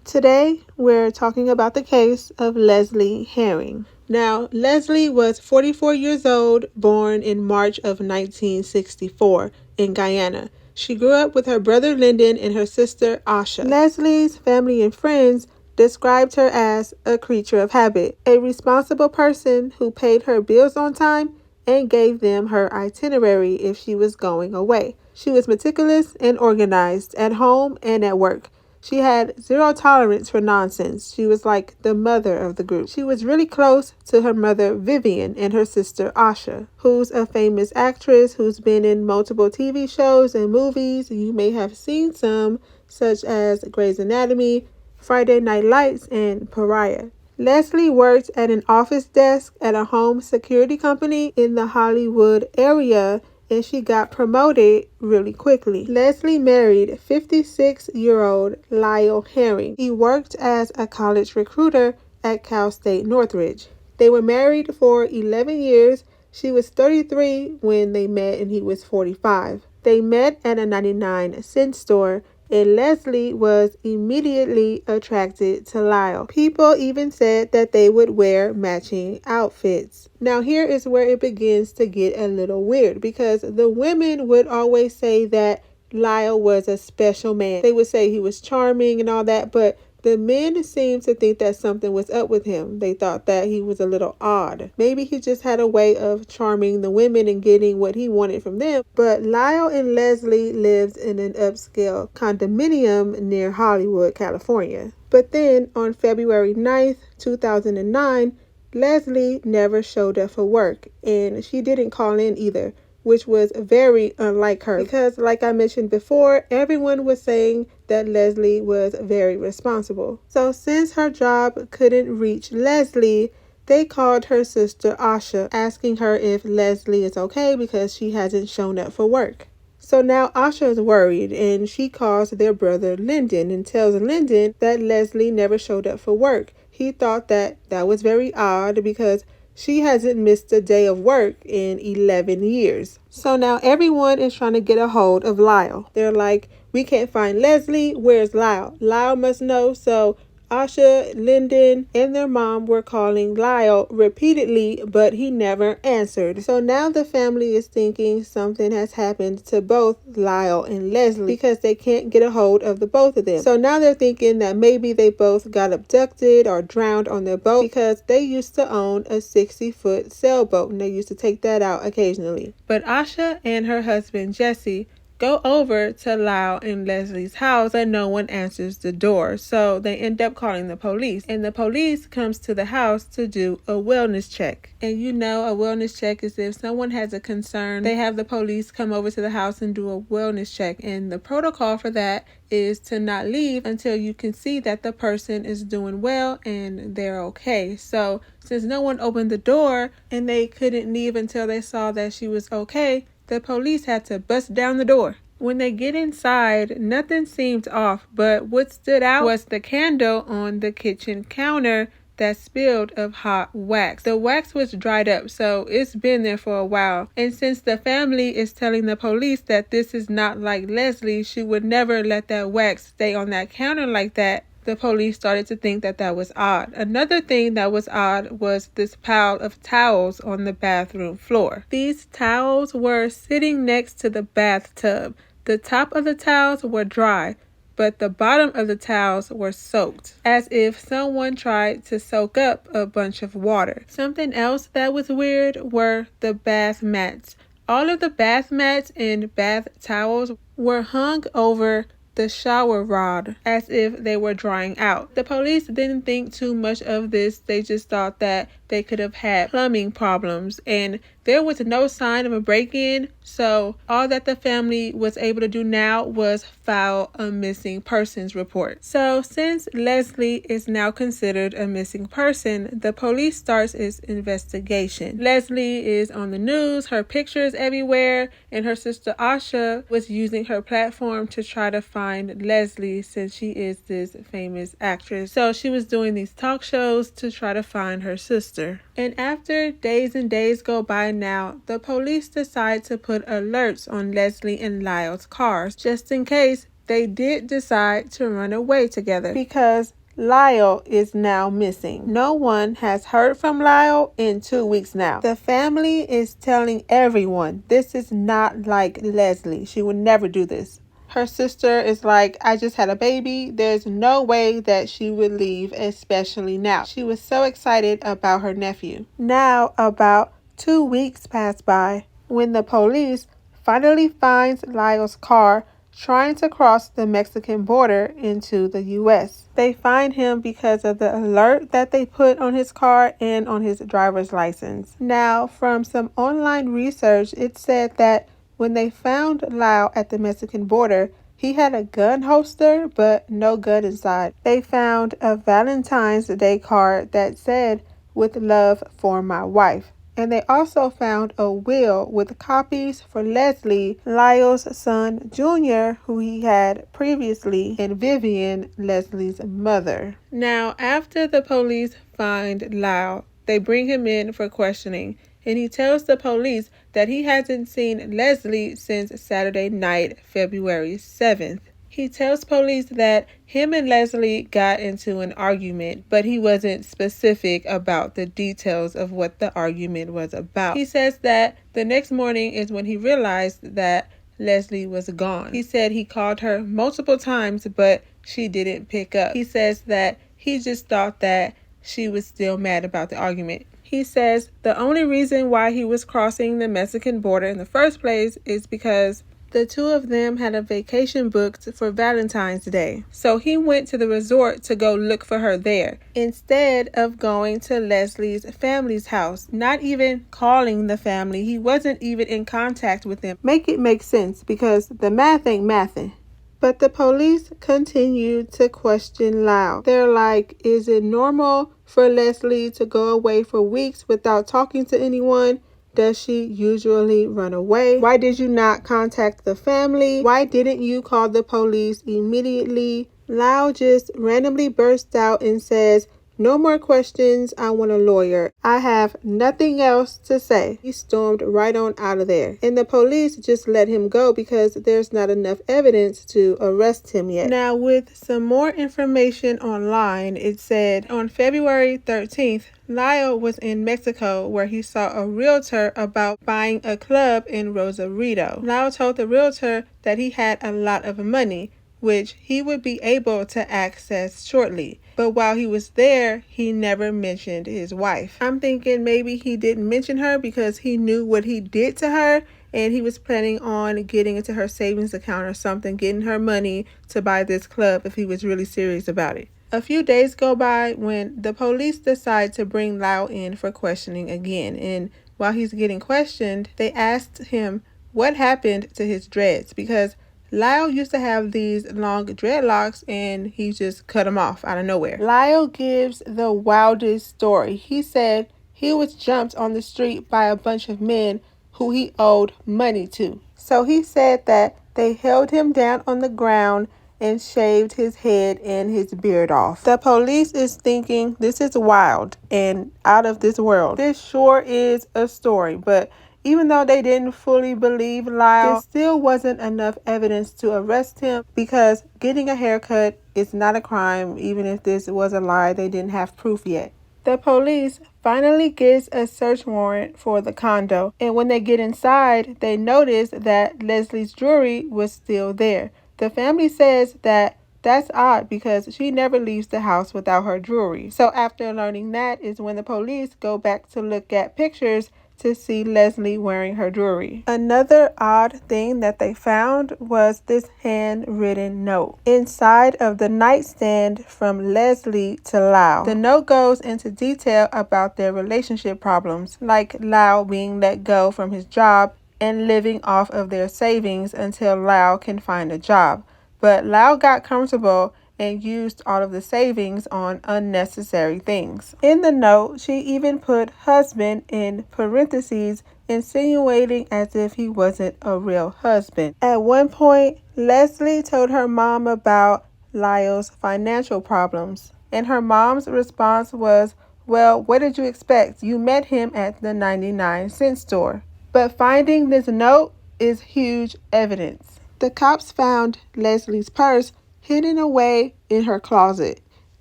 Today, we're talking about the case of Lesley Herring. Now, Lesley was 44 years old, born in March of 1964 in Guyana. She grew up with her brother Lyndon and her sister Asha. Lesley's family and friends described her as a creature of habit, a responsible person who paid her bills on time and gave them her itinerary if she was going away. She was meticulous and organized at home and at work. She had zero tolerance for nonsense. She was like the mother of the group. She was really close to her mother, Vivian, and her sister, Asha, who's a famous actress who's been in multiple TV shows and movies. You may have seen some, such as Grey's Anatomy, Friday Night Lights, and Pariah. Lesley worked at an office desk at a home security company in the Hollywood area, and she got promoted really quickly. Lesley married 56-year-old Lyle Herring. He worked as a college recruiter at Cal State Northridge. They were married for 11 years. She was 33 when they met and he was 45. They met at a 99-cent store, and Lesley was immediately attracted to Lyle. People even said that they would wear matching outfits. Now here is where it begins to get a little weird, because the women would always say that Lyle was a special man. They would say he was charming and all that, but the men seemed to think that something was up with him. They thought that he was a little odd. Maybe he just had a way of charming the women and getting what he wanted from them. But Lyle and Lesley lived in an upscale condominium near Hollywood, California. But then on February 9th, 2009, Lesley never showed up for work, and she didn't call in either, which was very unlike her, because like I mentioned before, everyone was saying that Lesley was very responsible. So since her job couldn't reach Lesley, they called her sister Asha, asking her if Lesley is okay because she hasn't shown up for work. So now Asha is worried, and she calls their brother Lyndon and tells Lyndon that Lesley never showed up for work. He thought that was very odd because she hasn't missed a day of work in 11 years. So now everyone is trying to get a hold of Lyle. They're like, we can't find Lesley. Where's Lyle? Lyle must know. So Asha, Lyndon, and their mom were calling Lyle repeatedly, but he never answered. So now the family is thinking something has happened to both Lyle and Lesley because they can't get a hold of the both of them. So now they're thinking that maybe they both got abducted or drowned on their boat, because they used to own a 60-foot sailboat and they used to take that out occasionally. But Asha and her husband Jesse go over to Lyle and Lesley's house, but no one answers the door. So they end up calling the police, and the police comes to the house to do a wellness check. And you know, a wellness check is if someone has a concern, they have the police come over to the house and do a wellness check. And the protocol for that is to not leave until you can see that the person is doing well and they're okay. So since no one opened the door and they couldn't leave until they saw that she was okay, the police had to bust down the door. When they get inside, nothing seemed off, but what stood out was the candle on the kitchen counter that spilled of hot wax. The wax was dried up, so it's been there for a while. And since the family is telling the police that this is not like Lesley, she would never let that wax stay on that counter like that, the police started to think that was odd. Another thing that was odd was this pile of towels on the bathroom floor. These towels were sitting next to the bathtub. The top of the towels were dry, but the bottom of the towels were soaked, as if someone tried to soak up a bunch of water. Something else that was weird were the bath mats. All of the bath mats and bath towels were hung over the shower rod as if they were drying out. The police didn't think too much of this. They just thought that they could have had plumbing problems, and there was no sign of a break-in, so all that the family was able to do now was file a missing persons report. So since Lesley is now considered a missing person, the police starts its investigation. Lesley is on the news, her picture is everywhere, and her sister Asha was using her platform to try to find Lesley since she is this famous actress. So she was doing these talk shows to try to find her sister. And after days and days go by now, the police decide to put alerts on Lesley and Lyle's cars just in case they did decide to run away together because Lyle is now missing. No one has heard from Lyle in 2 weeks now. The family is telling everyone this is not like Lesley. She would never do this. Her sister is like, I just had a baby. There's no way that she would leave, especially now. She was so excited about her nephew. Now, about 2 weeks pass by when the police finally finds Lyle's car trying to cross the Mexican border into the U.S. They find him because of the alert that they put on his car and on his driver's license. Now, from some online research, it said that when they found Lyle at the Mexican border, he had a gun holster, but no gun inside. They found a Valentine's Day card that said, "With love for my wife." And they also found a will with copies for Lesley, Lyle's son Jr., who he had previously, and Vivian, Lesley's mother. Now, after the police find Lyle, they bring him in for questioning, and he tells the police that he hasn't seen Lesley since Saturday night, February 7th. He tells police that him and Lesley got into an argument, but he wasn't specific about the details of what the argument was about. He says that the next morning is when he realized that Lesley was gone. He said he called her multiple times, but she didn't pick up. He says that he just thought that she was still mad about the argument. He says the only reason why he was crossing the Mexican border in the first place is because the two of them had a vacation booked for Valentine's Day. So he went to the resort to go look for her there, instead of going to Lesley's family's house, not even calling the family. He wasn't even in contact with them. Make it make sense, because the math ain't mathin'. But the police continued to question Lyle. They're like, is it normal for Lesley to go away for weeks without talking to anyone? Does she usually run away? Why did you not contact the family? Why didn't you call the police immediately? Lyle just randomly bursts out and says, "No more questions. I want a lawyer. I have nothing else to say." He stormed right on out of there. And the police just let him go because there's not enough evidence to arrest him yet. Now, with some more information online, it said on February 13th, Lyle was in Mexico where he saw a realtor about buying a club in Rosarito. Lyle told the realtor that he had a lot of money, which he would be able to access shortly. But while he was there, he never mentioned his wife. I'm thinking maybe he didn't mention her because he knew what he did to her, and he was planning on getting into her savings account or something, getting her money to buy this club if he was really serious about it. A few days go by when the police decide to bring Lyle in for questioning again, and while he's getting questioned, they asked him what happened to his dreads, because Lyle used to have these long dreadlocks and he just cut them off out of nowhere. Lyle gives the wildest story. He said he was jumped on the street by a bunch of men who he owed money to. So he said that they held him down on the ground and shaved his head and his beard off. The police is thinking this is wild and out of this world. This sure is a story, but even though they didn't fully believe Lyle, there still wasn't enough evidence to arrest him, because getting a haircut is not a crime. Even if this was a lie, they didn't have proof yet. The police finally gets a search warrant for the condo, and when they get inside, they notice that Lesley's jewelry was still there. The family says that that's odd because she never leaves the house without her jewelry. So after learning that is when the police go back to look at pictures to see Lesley wearing her jewelry. Another odd thing that they found was this handwritten note inside of the nightstand from Lesley to Lyle. The note goes into detail about their relationship problems, like Lyle being let go from his job and living off of their savings until Lyle can find a job. But Lyle got comfortable and used all of the savings on unnecessary things. In the note, she even put husband in parentheses, insinuating as if he wasn't a real husband. At one point, Lesley told her mom about Lyle's financial problems, and her mom's response was, "Well, what did you expect? You met him at the 99-cent store." But finding this note is huge evidence. The cops found Lesley's purse hidden away in her closet.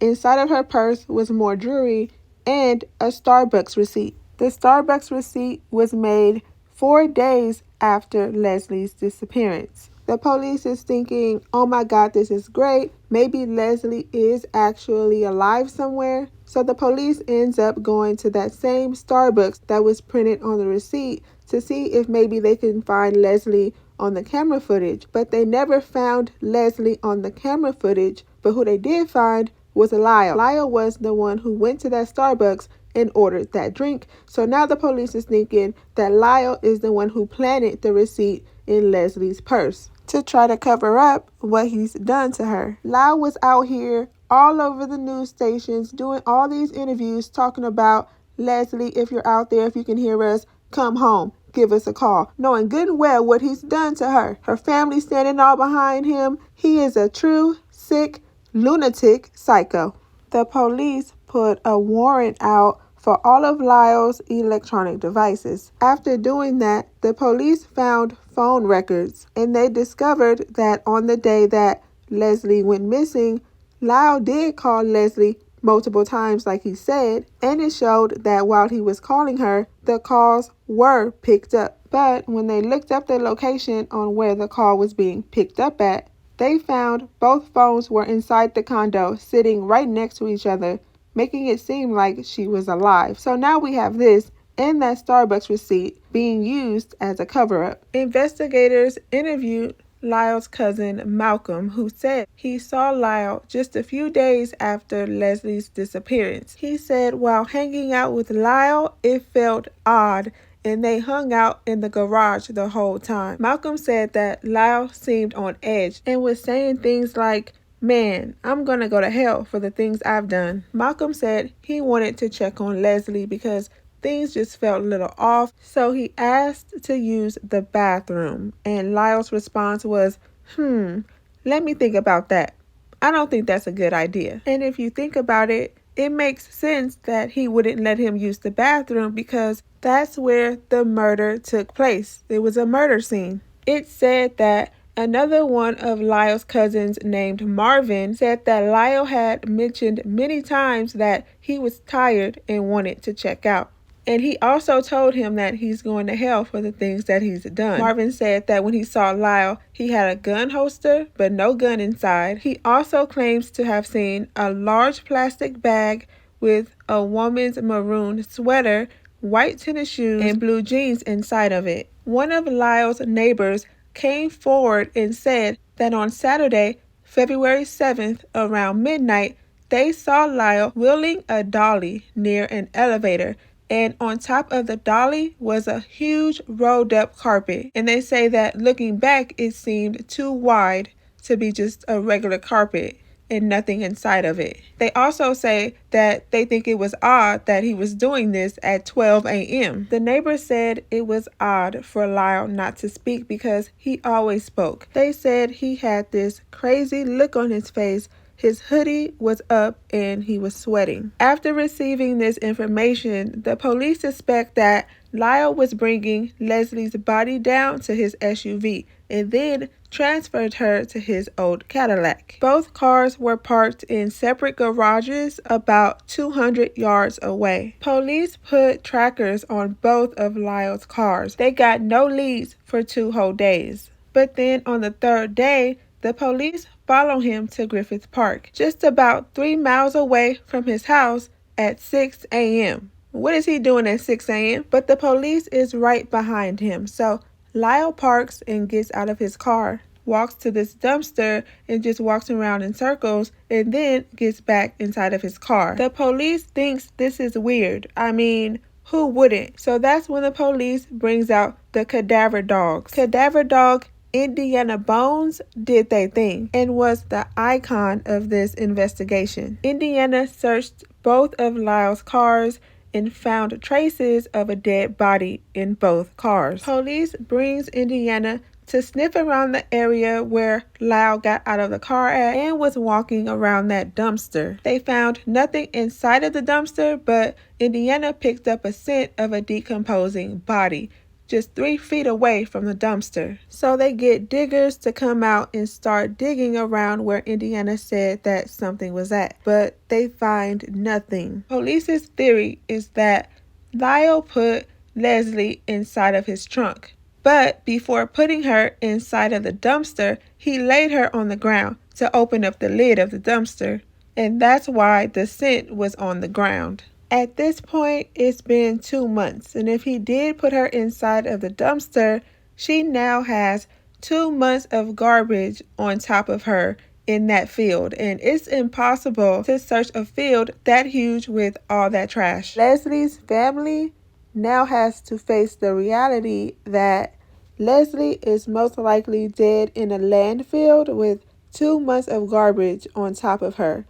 Inside of her purse was more jewelry and a Starbucks receipt. The Starbucks receipt was made 4 days after Lesley's disappearance. The police is thinking, oh my God, this is great. Maybe Lesley is actually alive somewhere. So the police ends up going to that same Starbucks that was printed on the receipt to see if maybe they can find Lesley on the camera footage. But they never found Lesley on the camera footage. But who they did find was Lyle. Lyle was the one who went to that Starbucks and ordered that drink. So now the police is thinking that Lyle is the one who planted the receipt in Lesley's purse to try to cover up what he's done to her. Lyle was out here all over the news stations doing all these interviews talking about, Lesley, if you're out there, if you can hear us, come home, give us a call, knowing good and well what he's done to her. Her family standing all behind him. He is a true, sick, lunatic psycho. The police put a warrant out for all of Lyle's electronic devices. After doing that, the police found phone records, and they discovered that on the day that Lesley went missing, Lyle did call Lesley multiple times like he said, and it showed that while he was calling her, the calls were picked up. But when they looked up the location on where the call was being picked up at, they found both phones were inside the condo, sitting right next to each other, making it seem like she was alive. So now we have this and that Starbucks receipt being used as a cover-up. Investigators interviewed Lyle's cousin Malcolm, who said he saw Lyle just a few days after Lesley's disappearance. He said while hanging out with Lyle, it felt odd, and they hung out in the garage the whole time. Malcolm said that Lyle seemed on edge and was saying things like, man, I'm gonna go to hell for the things I've done. Malcolm said he wanted to check on Lesley because things just felt a little off, so he asked to use the bathroom, and Lyle's response was, let me think about that. I don't think that's a good idea. And if you think about it, it makes sense that he wouldn't let him use the bathroom because that's where the murder took place. It was a murder scene. It said that another one of Lyle's cousins named Marvin said that Lyle had mentioned many times that he was tired and wanted to check out. And he also told him that he's going to hell for the things that he's done. Marvin said that when he saw Lyle, he had a gun holster, but no gun inside. He also claims to have seen a large plastic bag with a woman's maroon sweater, white tennis shoes, and blue jeans inside of it. One of Lyle's neighbors came forward and said that on Saturday, February 7th, around midnight, they saw Lyle wheeling a dolly near an elevator, and on top of the dolly was a huge rolled up carpet. And they say that looking back, it seemed too wide to be just a regular carpet and nothing inside of it. They also say that they think it was odd that he was doing this at 12 a.m. The neighbor said it was odd for Lyle not to speak because he always spoke. They said he had this crazy look on his face. His hoodie was up and he was sweating. After receiving this information, the police suspect that Lyle was bringing Lesley's body down to his SUV and then transferred her to his old Cadillac. Both cars were parked in separate garages about 200 yards away. Police put trackers on both of Lyle's cars. They got no leads for 2 whole days. But then on the 3rd day, the police follow him to Griffith Park, just about 3 miles away from his house at 6 a.m. What is he doing at 6 a.m.? But the police is right behind him. So Lyle parks and gets out of his car, walks to this dumpster and just walks around in circles and then gets back inside of his car. The police thinks this is weird. I mean, who wouldn't? So that's when the police brings out the cadaver dogs. Cadaver dog Indiana Bones did their thing and was the icon of this investigation. Indiana searched both of Lyle's cars and found traces of a dead body in both cars. Police brings Indiana to sniff around the area where Lyle got out of the car at and was walking around that dumpster. They found nothing inside of the dumpster, but Indiana picked up a scent of a decomposing body, just 3 feet away from the dumpster. So they get diggers to come out and start digging around where Indiana said that something was at, but they find nothing. Police's theory is that Lyle put Lesley inside of his trunk, but before putting her inside of the dumpster, he laid her on the ground to open up the lid of the dumpster, and that's why the scent was on the ground. At this point, it's been 2 months, and if he did put her inside of the dumpster, she now has 2 months of garbage on top of her in that field, and it's impossible to search a field that huge with all that trash. Lesley's family now has to face the reality that Lesley is most likely dead in a landfill with 2 months of garbage on top of her.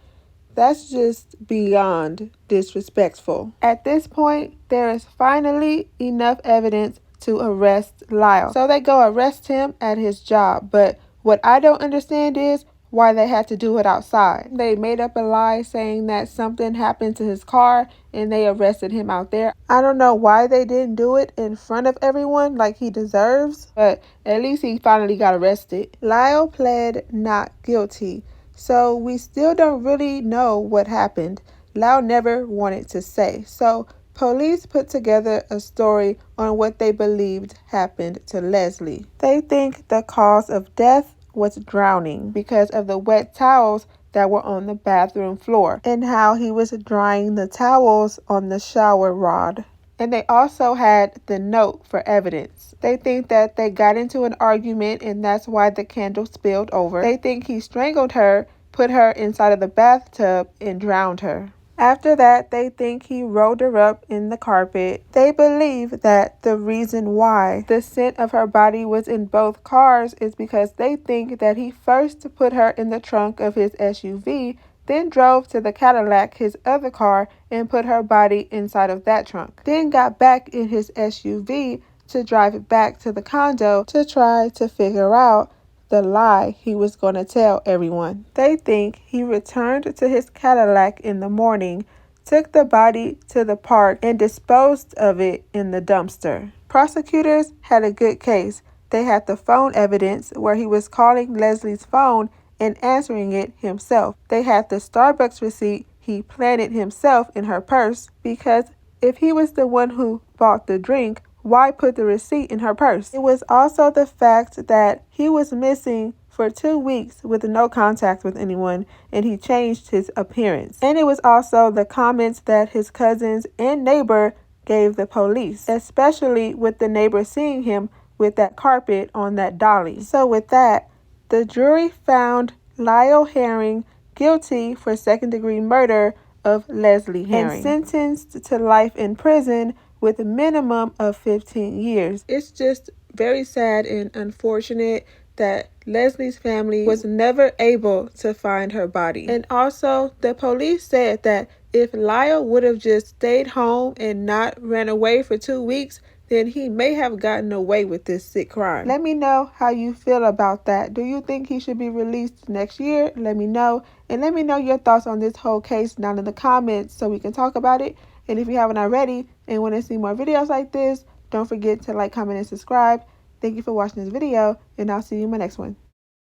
That's just beyond disrespectful. At this point, there is finally enough evidence to arrest Lyle. So they go arrest him at his job. But what I don't understand is why they had to do it outside. They made up a lie saying that something happened to his car and they arrested him out there. I don't know why they didn't do it in front of everyone like he deserves, but at least he finally got arrested. Lyle pled not guilty. So we still don't really know what happened. Lyle never wanted to say. So police put together a story on what they believed happened to Lesley. They think the cause of death was drowning because of the wet towels that were on the bathroom floor and how he was drying the towels on the shower rod. And they also had the note for evidence. They think that they got into an argument and that's why the candle spilled over. They think he strangled her, put her inside of the bathtub, and drowned her. After that, they think he rolled her up in the carpet. They believe that the reason why the scent of her body was in both cars is because they think that he first put her in the trunk of his SUV, then drove to the Cadillac, his other car, and put her body inside of that trunk. Then got back in his SUV to drive it back to the condo to try to figure out the lie he was going to tell everyone. They think he returned to his Cadillac in the morning, took the body to the park, and disposed of it in the dumpster. Prosecutors had a good case. They had the phone evidence where he was calling Lesley's phone and answering it himself. They had the Starbucks receipt he planted himself in her purse, because if he was the one who bought the drink, why put the receipt in her purse? It was also the fact that he was missing for 2 weeks with no contact with anyone, and he changed his appearance. And it was also the comments that his cousins and neighbor gave the police, especially with the neighbor seeing him with that carpet on that dolly. So with that, the jury found Lyle Herring guilty for second-degree murder of Lesley Herring and sentenced to life in prison with a minimum of 15 years. It's just very sad and unfortunate that Lesley's family was never able to find her body. And also, the police said that if Lyle would have just stayed home and not ran away for 2 weeks, then he may have gotten away with this sick crime. Let me know how you feel about that. Do you think he should be released next year? Let me know. And let me know your thoughts on this whole case down in the comments so we can talk about it. And if you haven't already and want to see more videos like this, don't forget to like, comment, and subscribe. Thank you for watching this video, and I'll see you in my next one.